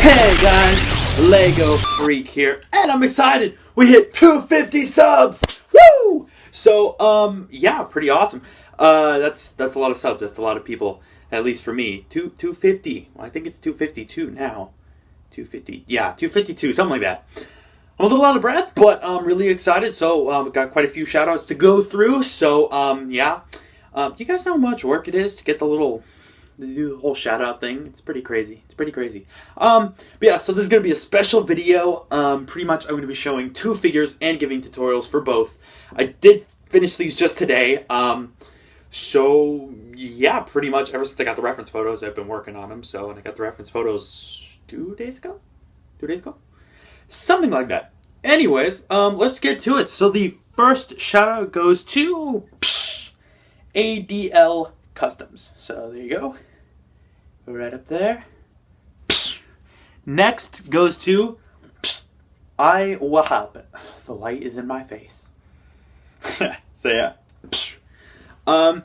Hey guys, Lego Freak here, and I'm excited. We hit 250 subs. Woo! So yeah, pretty awesome. That's a lot of subs. That's a lot of people, at least for me. 250. Well, I think it's 252 now. 250. Yeah, 252, something like that. I'm a little out of breath, but I'm really excited. So got quite a few shout outs to go through. So yeah. Do you guys know how much work it is to get to do the whole shout out thing? It's pretty crazy. It's pretty crazy. But yeah, so this is going to be a special video. Pretty much I'm going to be showing two figures and giving tutorials for both. I did finish these just today. So yeah, pretty much ever since I got the reference photos, I've been working on them. And I got the reference photos 2 days ago? 2 days ago? Something like that. Anyways, let's get to it. So the first shout out goes to ADL Customs. So there you go. Right up there. Next goes to Wahab. The light is in my face. So yeah.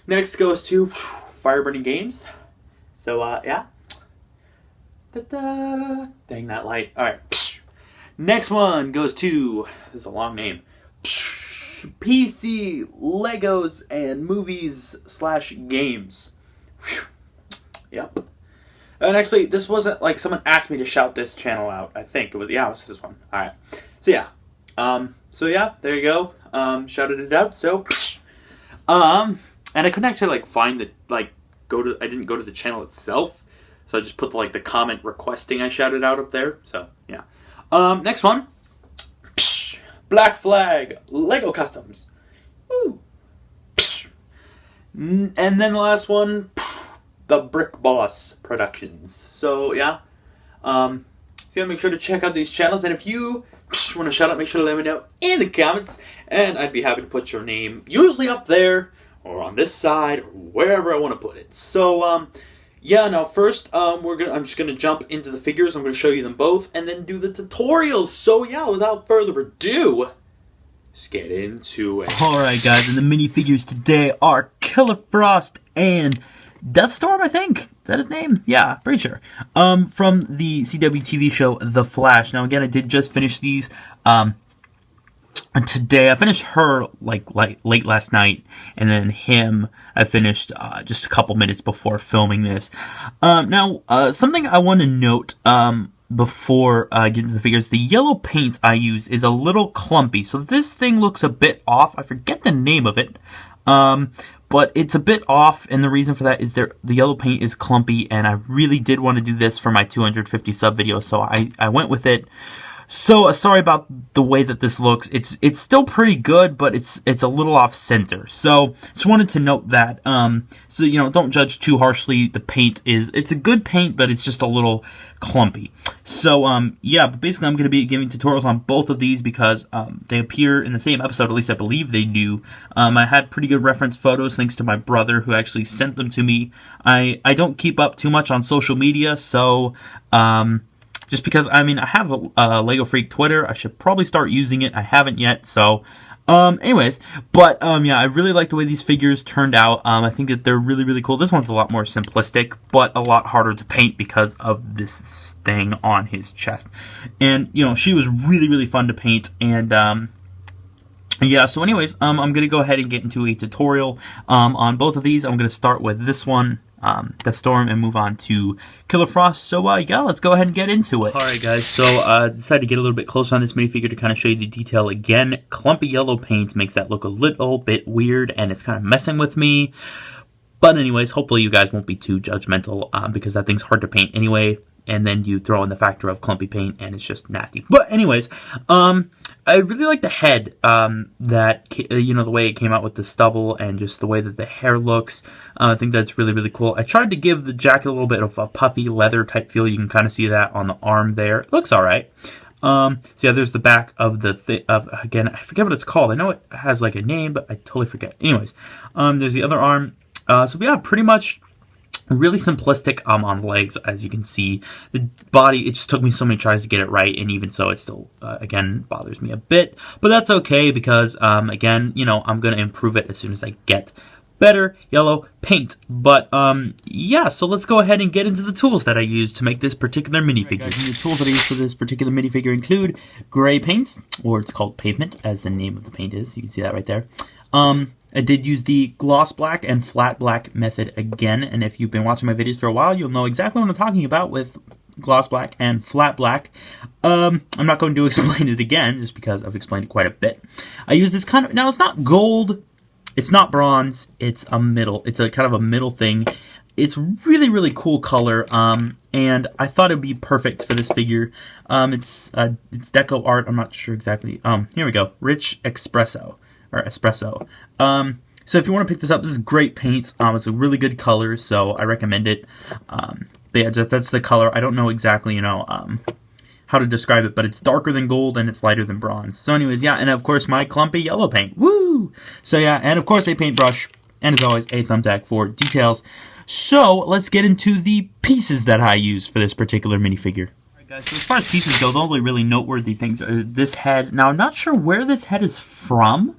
Next goes to Fireburning Games. So yeah. Da-da. Dang that light. Alright. Next one goes to, this is a long name, PC, Legos, and Movies / Games. Whew. Yep. And actually, this wasn't like someone asked me to shout this channel out. I think it was, yeah, it was this one. Alright. So yeah. So yeah, there you go. Shouted it out. So, and I couldn't actually find the, I didn't go to the channel itself. So I just put the comment requesting I shouted out up there. So yeah. Next one. Black Flag Lego Customs. Woo. And then the last one, the Brick Boss Productions. So yeah. So yeah, make sure to check out these channels, and if you want to shout out, make sure to let me know in the comments, and I'd be happy to put your name usually up there or on this side or wherever I want to put it. So yeah, now first, I'm just gonna jump into the figures. I'm gonna show you them both, and then do the tutorials. So yeah, without further ado, let's get into it. Alright guys, and the minifigures today are Killer Frost and Deathstorm, I think? Is that his name? Yeah, pretty sure. From the CW TV show The Flash. Now again, I did just finish these today. I finished her late last night, and then him I finished just a couple minutes before filming this. Now, something I want to note before I get into the figures, the yellow paint I used is a little clumpy, so this thing looks a bit off. I forget the name of it, but it's a bit off, and the reason for that is the yellow paint is clumpy, and I really did want to do this for my 250 sub video, so I went with it. So sorry about the way that this looks. It's still pretty good, but it's a little off center. So just wanted to note that. So don't judge too harshly. The paint it's a good paint, but it's just a little clumpy. So yeah, but basically I'm going to be giving tutorials on both of these because they appear in the same episode. At least I believe they do. I had pretty good reference photos thanks to my brother who actually sent them to me. I don't keep up too much on social media, so just because, I have a Lego Freak Twitter. I should probably start using it. I haven't yet, so anyways, but yeah, I really like the way these figures turned out. I think that they're really, really cool. This one's a lot more simplistic, but a lot harder to paint because of this thing on his chest. And, she was really, really fun to paint, and yeah, so anyways, I'm going to go ahead and get into a tutorial on both of these. I'm going to start with this one, Deathstorm, and move on to Killer Frost. So yeah, let's go ahead and get into it. Alright guys, so I decided to get a little bit closer on this minifigure to kind of show you the detail again. Clumpy yellow paint makes that look a little bit weird, and it's kind of messing with me. But anyways, hopefully you guys won't be too judgmental, because that thing's hard to paint anyway. And then you throw in the factor of clumpy paint, and it's just nasty. But anyways, I really like the head, that, the way it came out with the stubble and just the way that the hair looks. I think that's really, really cool. I tried to give the jacket a little bit of a puffy leather type feel. You can kind of see that on the arm there. It looks alright. So yeah, there's the back of again, I forget what it's called. I know it has a name, but I totally forget. Anyways, there's the other arm. So yeah, pretty much really simplistic on the legs, as you can see. The body, it just took me so many tries to get it right, and even so, it still, again, bothers me a bit. But that's okay, because, again, I'm going to improve it as soon as I get better yellow paint. But yeah, so let's go ahead and get into the tools that I used to make this particular minifigure. Right, guys, the tools that I used for this particular minifigure include gray paint, or it's called pavement, as the name of the paint is. You can see that right there. I did use the gloss black and flat black method again, and if you've been watching my videos for a while, you'll know exactly what I'm talking about with gloss black and flat black. I'm not going to explain it again, just because I've explained it quite a bit. I used this kind of, now it's not gold, it's not bronze, it's a kind of a middle thing. It's really, really cool color, and I thought it would be perfect for this figure. It's deco art, I'm not sure exactly. Here we go, Rich Espresso. So if you want to pick this up, this is great paint. It's a really good color, so I recommend it. But yeah, that's the color. I don't know exactly, how to describe it, but it's darker than gold and it's lighter than bronze. So anyways, yeah, and of course my clumpy yellow paint. Woo! So yeah, and of course a paintbrush, and as always, a thumbtack for details. So let's get into the pieces that I use for this particular minifigure. Guys, so as far as pieces go, the only really noteworthy things are this head. Now, I'm not sure where this head is from,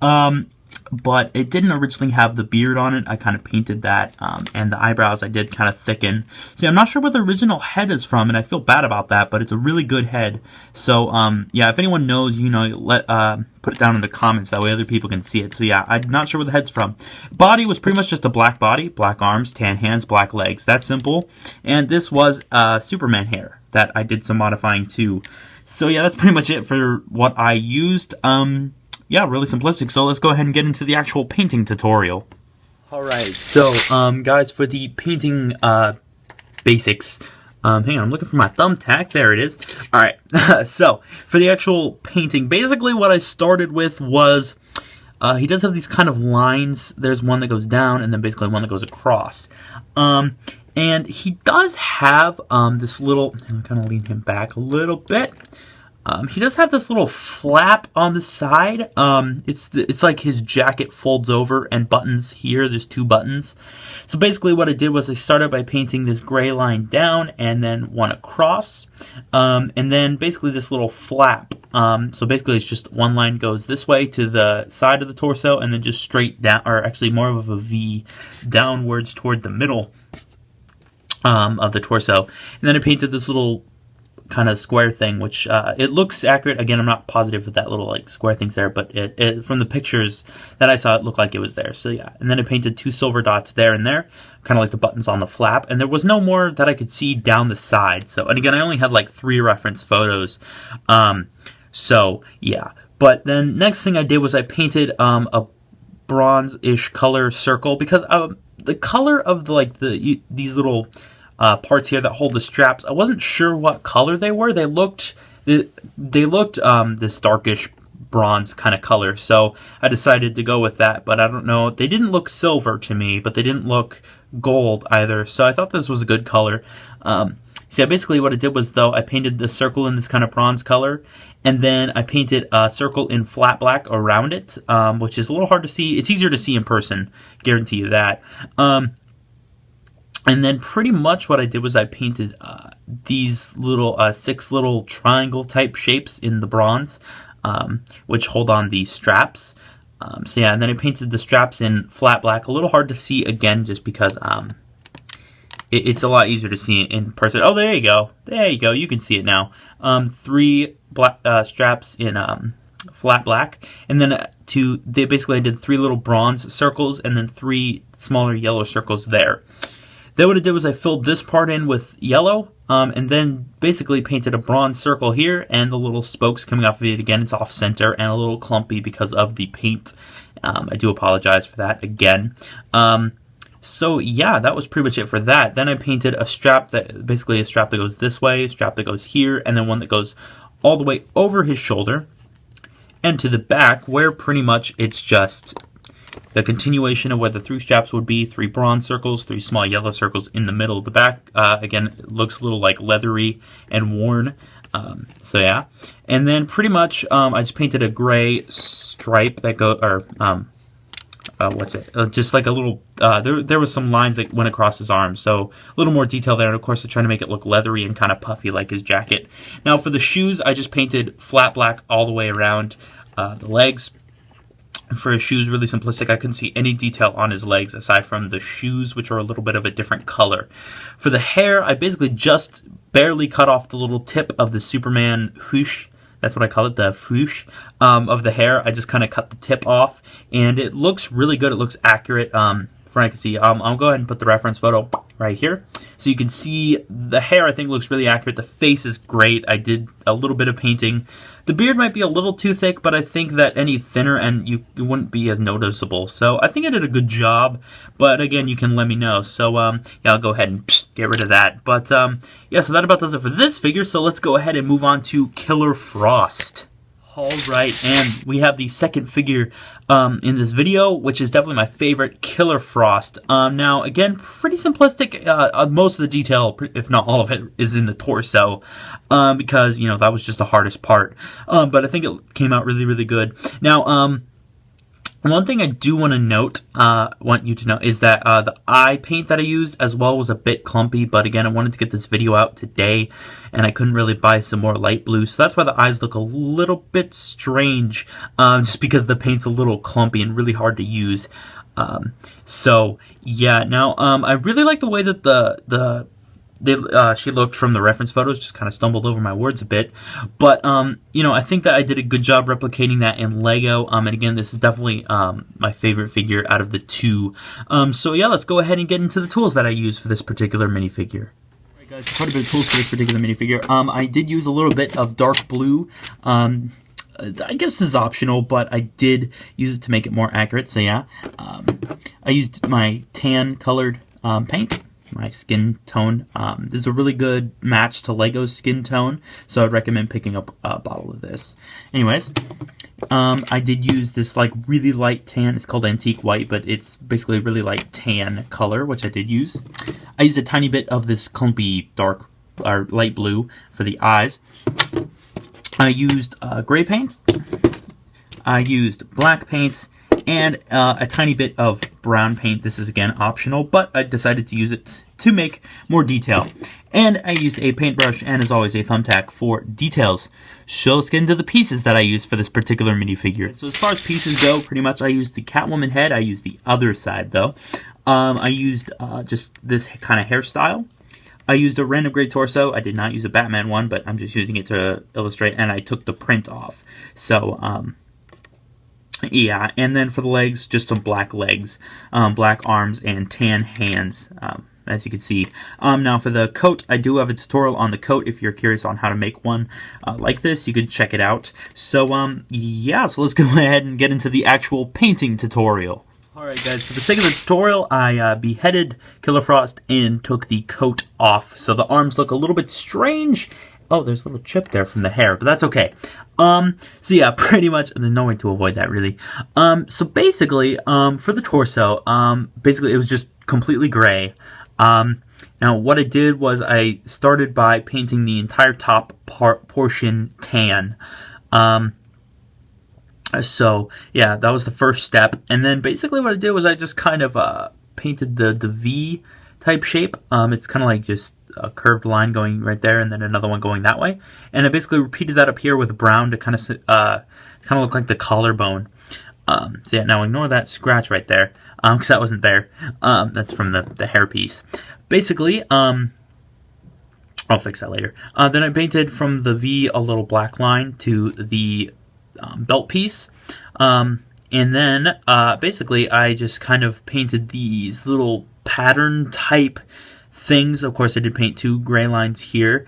but it didn't originally have the beard on it. I kind of painted that, and the eyebrows I did kind of thicken. So I'm not sure where the original head is from, and I feel bad about that, but it's a really good head. So, yeah, if anyone knows, put it down in the comments. That way other people can see it. So, yeah, I'm not sure where the head's from. Body was pretty much just a black body, black arms, tan hands, black legs. That's simple. And this was Superman hair that I did some modifying to. So yeah, that's pretty much it for what I used. Yeah, really simplistic. So let's go ahead and get into the actual painting tutorial. Alright, so guys, for the painting basics, hang on, I'm looking for my thumbtack. There it is. Alright, so for the actual painting, basically what I started with was, he does have these kind of lines. There's one that goes down and then basically one that goes across. And he does have this little, I'm kind of lean him back a little bit. He does have this little flap on the side. It's like his jacket folds over and buttons here. There's two buttons. So basically what I did was I started by painting this gray line down and then one across. And then basically this little flap. So basically it's just one line goes this way to the side of the torso and then just straight down, or actually more of a V downwards toward the middle of the torso. And then I painted this little kind of square thing, which it looks accurate. Again, I'm not positive that little like square thing's there, but it from the pictures that I saw, it looked like it was there. So yeah, and then I painted two silver dots there and there, kind of like the buttons on the flap, and there was no more that I could see down the side. So, and again, I only had like 3 reference photos. So yeah, but then next thing I did was I painted a bronze-ish color circle, because the color of these little parts here that hold the straps, I wasn't sure what color they were. They looked this darkish bronze kind of color, so I decided to go with that. But I don't know, they didn't look silver to me, but they didn't look gold either, so I thought this was a good color. So yeah, basically what I did was, though, I painted the circle in this kind of bronze color, and then I painted a circle in flat black around it, which is a little hard to see. It's easier to see in person, guarantee you that. And then pretty much what I did was I painted these little 6 little triangle type shapes in the bronze, which hold on the straps. So yeah, and then I painted the straps in flat black, a little hard to see again, just because it's a lot easier to see in person. Oh, there you go. There you go. You can see it now. 3 black straps in flat black, and then I did 3 little bronze circles and then 3 smaller yellow circles there. Then what I did was I filled this part in with yellow, and then basically painted a bronze circle here, and the little spokes coming off of it. Again, it's off center and a little clumpy because of the paint. I do apologize for that again. So yeah, that was pretty much it for that. Then I painted a strap that goes this way, a strap that goes here, and then one that goes all the way over his shoulder and to the back, where pretty much it's just the continuation of where the 3 straps would be, 3 bronze circles, 3 small yellow circles in the middle of the back. Again, it looks a little like leathery and worn. So yeah. And then pretty much I just painted a gray stripe that just like a little, there was some lines that went across his arm, so a little more detail there, and of course I trying to make it look leathery and kind of puffy like his jacket. Now for the shoes, I just painted flat black all the way around the legs. For his shoes, really simplistic. I couldn't see any detail on his legs aside from the shoes, which are a little bit of a different color. For the hair, I basically just barely cut off the little tip of the Superman whoosh. That's what I call it, the whoosh of the hair. I just kind of cut the tip off, and it looks really good. It looks accurate. From what I can see, I'll go ahead and put the reference photo right here, so you can see the hair. I think looks really accurate. The face is great. I did a little bit of painting. The beard might be a little too thick, but I think that any thinner and you wouldn't be as noticeable. So I think I did a good job, but again, you can let me know. So yeah, I'll go ahead and get rid of that. But yeah, so that about does it for this figure. So let's go ahead and move on to Killer Frost. All right, and we have the second figure in this video, which is definitely my favorite, Killer Frost. Now, again, pretty simplistic. Most of the detail, if not all of it, is in the torso, because, you know, that was just the hardest part. But I think it came out really, really good. Now, one thing I do want to note, want you to know, is that the eye paint that I used as well was a bit clumpy, but again, I wanted to get this video out today, and I couldn't really buy some more light blue, so that's why the eyes look a little bit strange, just because the paint's a little clumpy and really hard to use. So, yeah, now, I really like the way that she looked from the reference photos. Just kind of stumbled over my words a bit, but you know, I think that I did a good job replicating that in Lego. And again, this is definitely my favorite figure out of the two. So yeah, let's go ahead and get into the tools that I use for this particular minifigure. Alright guys, quite a bit of tools for this particular minifigure. I did use a little bit of dark blue. I guess this is optional, but I did use it to make it more accurate. So yeah, I used my tan colored paint. My skin tone. This is a really good match to Lego's skin tone, so I'd recommend picking up a bottle of this. Anyways, I did use this like really light tan. It's called Antique White, but it's basically a really light tan color, which I did use. I used a tiny bit of this clumpy dark or light blue for the eyes. I used gray paint. I used black paint. And a tiny bit of brown paint. This is again optional, but I decided to use it to make more detail. And I used a paintbrush and, as always, a thumbtack for details. So let's get into the pieces that I used for this particular minifigure. So as far as pieces go, pretty much I used the Catwoman head. I used the other side though. I used just this kind of hairstyle. I used a random gray torso. I did not use a Batman one, but I'm just using it to illustrate. And I took the print off. So yeah, and then for the legs, just some black legs, black arms, and tan hands, as you can see. Now for the coat, I do have a tutorial on the coat. If you're curious on how to make one like this, you could check it out. So, yeah, so let's go ahead and get into the actual painting tutorial. Alright guys, for the sake of the tutorial, I beheaded Killer Frost and took the coat off. So the arms look a little bit strange. Oh, there's a little chip there from the hair, but that's okay. So yeah, pretty much, and there's no way to avoid that really. So basically, for the torso, basically it was just completely gray. Now what I did was I started by painting the entire top portion tan. So yeah, that was the first step. And then basically what I did was I just kind of, painted the V type shape. It's kind of like just a curved line going right there and then another one going that way, and I basically repeated that up here with brown to kind of look like the collarbone. So yeah, now ignore that scratch right there because that wasn't there. That's from the hair piece. Basically, I'll fix that later. Then I painted from the V a little black line to the belt piece, and then basically I just kind of painted these little pattern type things. Of course, I did paint two gray lines here.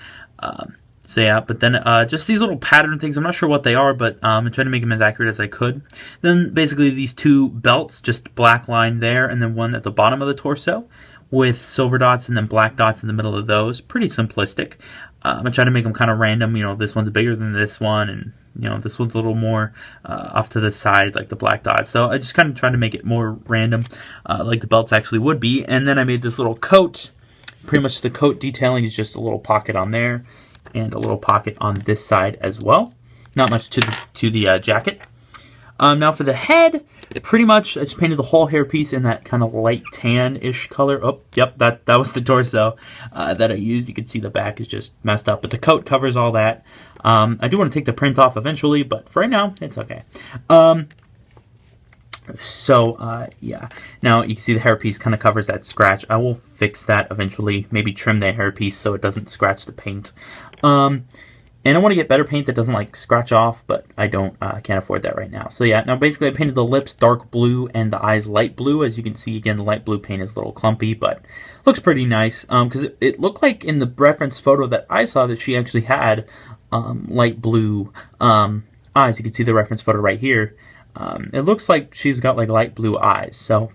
So yeah, but then just these little pattern things. I'm not sure what they are, but I tried to make them as accurate as I could. Then basically these two belts, just black line there, and then one at the bottom of the torso with silver dots and then black dots in the middle of those. Pretty simplistic. I tried to make them kind of random. You know, this one's bigger than this one, and you know, this one's a little more off to the side, like the black dots. So I just kind of tried to make it more random, like the belts actually would be. And then I made this little coat. Pretty much the coat detailing is just a little pocket on there and a little pocket on this side as well. Not much to the jacket. Now for the head, pretty much I just painted the whole hair piece in that kind of light tan-ish color. Oh, yep, that was the torso that I used. You can see the back is just messed up, but the coat covers all that. I do want to take the print off eventually, but for right now, it's okay. So, yeah. Now, you can see the hairpiece kind of covers that scratch. I will fix that eventually. Maybe trim the hairpiece so it doesn't scratch the paint. And I want to get better paint that doesn't, like, scratch off, but I can't afford that right now. So, yeah. Now, basically, I painted the lips dark blue and the eyes light blue. As you can see, again, the light blue paint is a little clumpy, but looks pretty nice. Because it looked like in the reference photo that I saw that she actually had light blue eyes. You can see the reference photo right here. It looks like she's got like light blue eyes. So,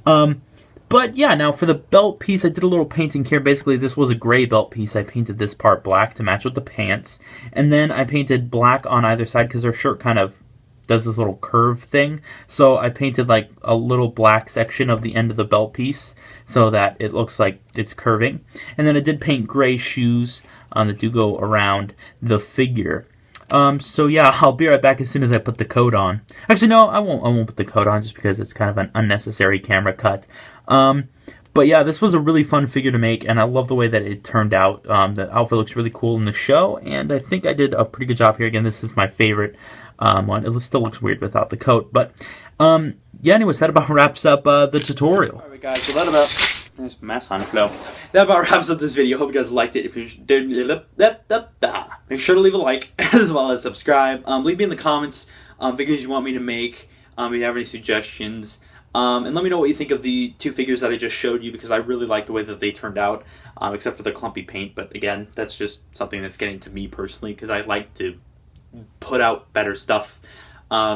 but yeah, now for the belt piece, I did a little painting here. Basically, this was a gray belt piece. I painted this part black to match with the pants. And then I painted black on either side because her shirt kind of does this little curve thing. So I painted like a little black section of the end of the belt piece so that it looks like it's curving. And then I did paint gray shoes that do go around the figure. So yeah, I'll be right back as soon as I put the coat on. Actually, no, I won't put the coat on just because it's kind of an unnecessary camera cut. But yeah, this was a really fun figure to make, and I love the way that it turned out. The outfit looks really cool in the show, and I think I did a pretty good job here. Again, this is my favorite one. It still looks weird without the coat, but yeah, anyways, that about wraps up the tutorial. Alright guys, so that about... There's mess on flow. That about wraps up this video. Hope you guys liked it. If you did, make sure to leave a like as well as subscribe. Leave me in the comments figures you want me to make. If you have any suggestions, and let me know what you think of the two figures that I just showed you, because I really like the way that they turned out, except for the clumpy paint. But again, that's just something that's getting to me personally, because I like to put out better stuff.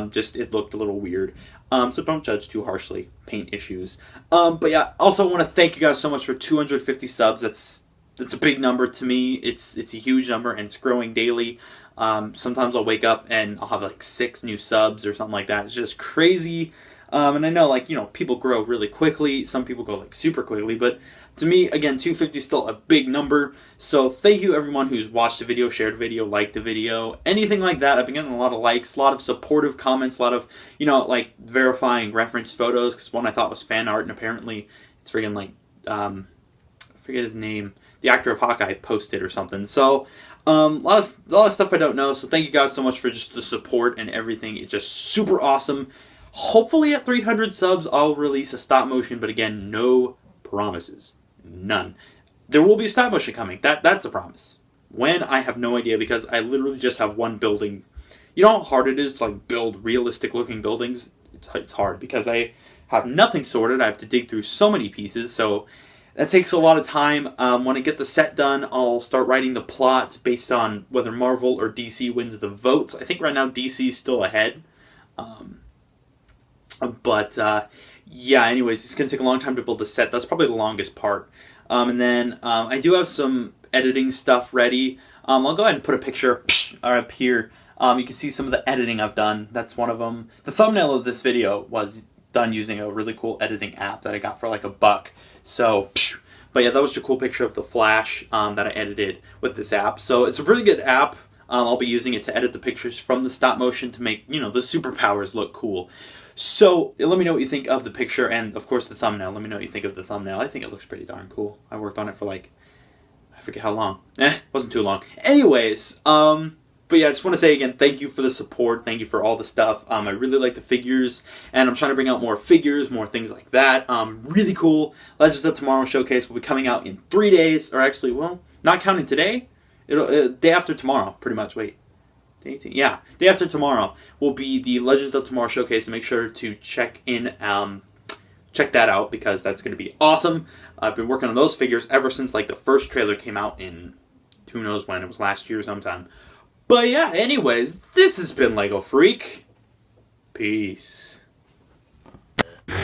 Just it looked a little weird. So don't judge too harshly. Paint issues. But yeah, also want to thank you guys so much for 250 subs. That's a big number to me. It's a huge number, and it's growing daily. Sometimes I'll wake up and I'll have like 6 new subs or something like that. It's just crazy. And I know, like, you know, people grow really quickly. Some people go like super quickly, but to me, again, 250 is still a big number. So thank you everyone who's watched the video, shared the video, liked the video, anything like that. I've been getting a lot of likes, a lot of supportive comments, a lot of, you know, like verifying reference photos, because one I thought was fan art, and apparently it's friggin' like, I forget his name, the actor of Hawkeye posted or something. So a lot of stuff I don't know. So thank you guys so much for just the support and everything. It's just super awesome. Hopefully at 300 subs I'll release a stop motion, but again, no promises. None. There will be a stop motion coming. That's a promise. When, I have no idea, because I literally just have one building. You know how hard it is to like build realistic looking buildings? It's hard because I have nothing sorted. I have to dig through so many pieces, so that takes a lot of time. When I get the set done, I'll start writing the plot based on whether Marvel or DC wins the votes. I think right now DC's still ahead. Yeah, anyways, it's going to take a long time to build the set. That's probably the longest part. And then I do have some editing stuff ready. I'll go ahead and put a picture up here. You can see some of the editing I've done. That's one of them. The thumbnail of this video was done using a really cool editing app that I got for like $1. So, but yeah, that was a cool picture of the Flash that I edited with this app. So it's a really good app. I'll be using it to edit the pictures from the stop motion to make, you know, the superpowers look cool. So let me know what you think of the picture, and of course the thumbnail. Let me know what you think of the thumbnail. I think it looks pretty darn cool. I worked on it for like, I forget how long. Wasn't too long. Anyways, but yeah, I just want to say again, thank you for the support. Thank you for all the stuff. I really like the figures, and I'm trying to bring out more figures, more things like that. Really cool. Legends of Tomorrow showcase will be coming out in 3 days, or actually, well, not counting today. It'll day after tomorrow, pretty much. Wait. Yeah, day after tomorrow will be the Legends of Tomorrow showcase, and make sure to check that out, because that's going to be awesome. I've been working on those figures ever since like the first trailer came out in who knows when. It was last year sometime. But yeah, anyways, this has been LEGO Freak. Peace. 3,